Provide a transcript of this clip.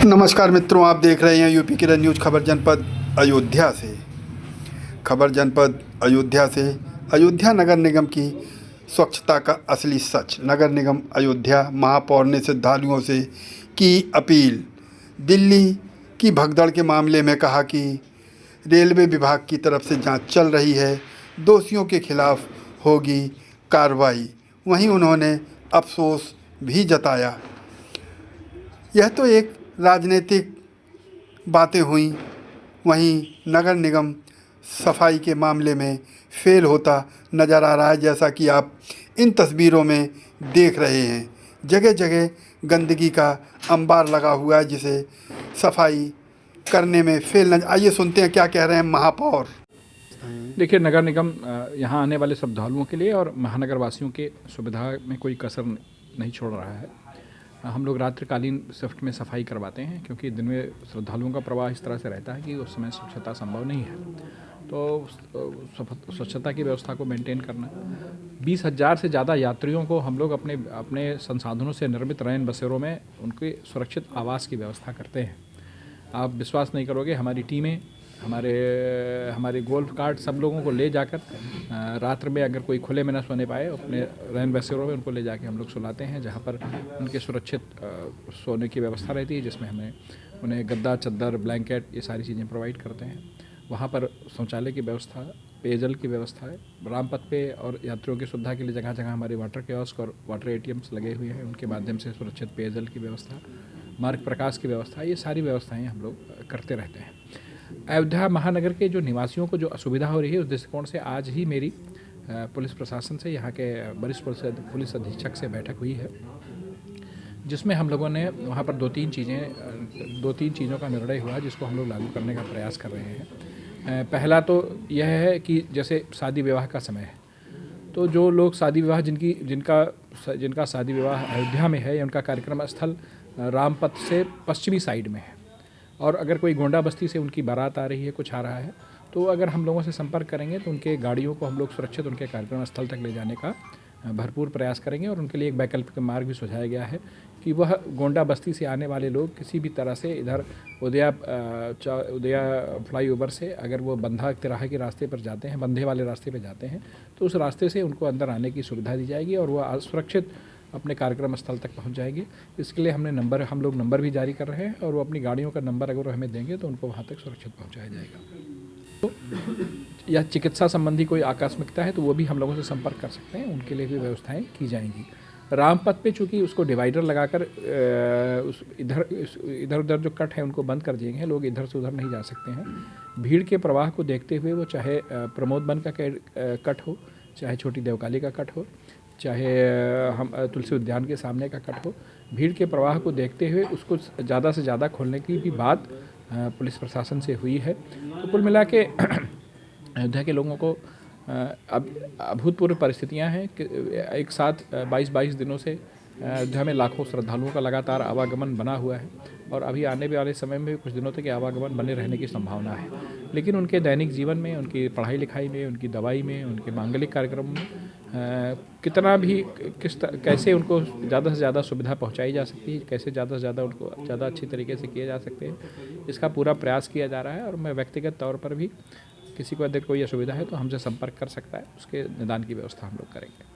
नमस्कार मित्रों, आप देख रहे हैं यूपी किरण न्यूज़ खबर जनपद अयोध्या से। खबर जनपद अयोध्या से। अयोध्या नगर निगम की स्वच्छता का असली सच। नगर निगम अयोध्या महापौर ने श्रद्धालुओं से की अपील। दिल्ली की भगदड़ के मामले में कहा कि रेलवे विभाग की तरफ से जांच चल रही है, दोषियों के खिलाफ होगी कार्रवाई। वहीं उन्होंने अफसोस भी जताया। यह तो एक राजनीतिक बातें हुई, वहीं नगर निगम सफाई के मामले में फेल होता नज़र आ रहा है। जैसा कि आप इन तस्वीरों में देख रहे हैं, जगह जगह गंदगी का अंबार लगा हुआ है, जिसे सफाई करने में फेल नजर। आइए सुनते हैं क्या कह रहे हैं महापौर। देखिए, नगर निगम यहाँ आने वाले श्रद्धालुओं के लिए और महानगर वासियों के सुविधा में कोई कसर नहीं छोड़ रहा है। हम लोग रात्रिकालीन शिफ्ट में सफाई करवाते हैं, क्योंकि दिन में श्रद्धालुओं का प्रवाह इस तरह से रहता है कि उस समय स्वच्छता संभव नहीं है। तो स्वच्छता की व्यवस्था को मेंटेन करना, 20,000 से ज़्यादा यात्रियों को हम लोग अपने अपने संसाधनों से निर्मित रैन बसेरों में उनके सुरक्षित आवास की व्यवस्था करते हैं। आप विश्वास नहीं करोगे, हमारी टीमें, हमारे गोल्फ कार्ट सब लोगों को ले जाकर रात्र में अगर कोई खुले में न सोने पाए, अपने रैन बसेरों में उनको ले जाके हम लोग सुलाते हैं, जहाँ पर उनके सुरक्षित सोने की व्यवस्था रहती है, जिसमें हमें उन्हें गद्दा, चद्दर, ब्लैंकेट, ये सारी चीज़ें प्रोवाइड करते हैं। वहाँ पर शौचालय की व्यवस्था, पेयजल की व्यवस्था है। रामपथ पे और यात्रियों की सुविधा के लिए जगह जगह हमारे वाटर कियोस्क और वाटर एटीएम्स लगे हुए हैं, उनके माध्यम से सुरक्षित पेयजल की व्यवस्था, मार्ग प्रकाश की व्यवस्था, ये सारी व्यवस्थाएँ हम लोग करते रहते हैं। अयोध्या महानगर के जो निवासियों को जो असुविधा हो रही है, उस दृष्टिकोण से आज ही मेरी पुलिस प्रशासन से, यहाँ के वरिष्ठ पुलिस अधीक्षक से बैठक हुई है, जिसमें हम लोगों ने वहाँ पर दो तीन चीज़ों का निर्णय हुआ, जिसको हम लोग लागू करने का प्रयास कर रहे हैं। पहला तो यह है कि जैसे शादी विवाह का समय है, तो जो लोग शादी विवाह जिनका शादी विवाह अयोध्या में है, या उनका कार्यक्रम स्थल रामपथ से पश्चिमी साइड में है, और अगर कोई गोंडा बस्ती से उनकी बारात आ रही है, कुछ आ रहा है, तो अगर हम लोगों से संपर्क करेंगे तो उनके गाड़ियों को हम लोग सुरक्षित उनके कार्यक्रम स्थल तक ले जाने का भरपूर प्रयास करेंगे। और उनके लिए एक वैकल्पिक मार्ग भी सुझाया गया है कि वह गोंडा बस्ती से आने वाले लोग किसी भी तरह से इधर उदया फ्लाईओवर से अगर वो बंधा तिराहे के रास्ते पर जाते हैं, बंधे वाले रास्ते पर जाते हैं, तो उस रास्ते से उनको अंदर आने की सुविधा दी जाएगी और वह सुरक्षित अपने कार्यक्रम स्थल तक पहुंच जाएंगे। इसके लिए हम लोग नंबर भी जारी कर रहे हैं, और वो अपनी गाड़ियों का नंबर अगर हमें देंगे तो उनको वहां तक सुरक्षित पहुंचाया जाएगा। तो या चिकित्सा संबंधी कोई आकस्मिकता है तो वो भी हम लोगों से संपर्क कर सकते हैं, उनके लिए भी व्यवस्थाएं की जाएंगी। रामपथ पे चूँकि उसको डिवाइडर लगाकर इधर उधर जो कट है उनको बंद कर दिए हैं, लोग इधर से उधर नहीं जा सकते हैं। भीड़ के प्रवाह को देखते हुए, वो चाहे प्रमोद वन का कट हो, चाहे छोटी देवकाली का कट हो, चाहे हम तुलसी उद्यान के सामने का कट हो, भीड़ के प्रवाह को देखते हुए उसको ज़्यादा से ज़्यादा खोलने की भी बात पुलिस प्रशासन से हुई है। तो कुल मिला के अयोध्या के लोगों को अब अभूतपूर्व परिस्थितियां हैं कि एक साथ 22 दिनों से अयोध्या में लाखों श्रद्धालुओं का लगातार आवागमन बना हुआ है, और अभी आने वाले समय में कुछ दिनों तक आवागमन बने रहने की संभावना है। लेकिन उनके दैनिक जीवन में, उनकी पढ़ाई लिखाई में, उनकी दवाई में, उनके मांगलिक कार्यक्रम में कितना भी कैसे उनको ज़्यादा से ज़्यादा सुविधा पहुंचाई जा सकती है, कैसे ज़्यादा से ज़्यादा उनको ज़्यादा अच्छी तरीके से किए जा सकते हैं, इसका पूरा प्रयास किया जा रहा है। और मैं व्यक्तिगत तौर पर भी किसी को अगर कोई असुविधा है तो हमसे संपर्क कर सकता है, उसके निदान की व्यवस्था हम लोग करेंगे।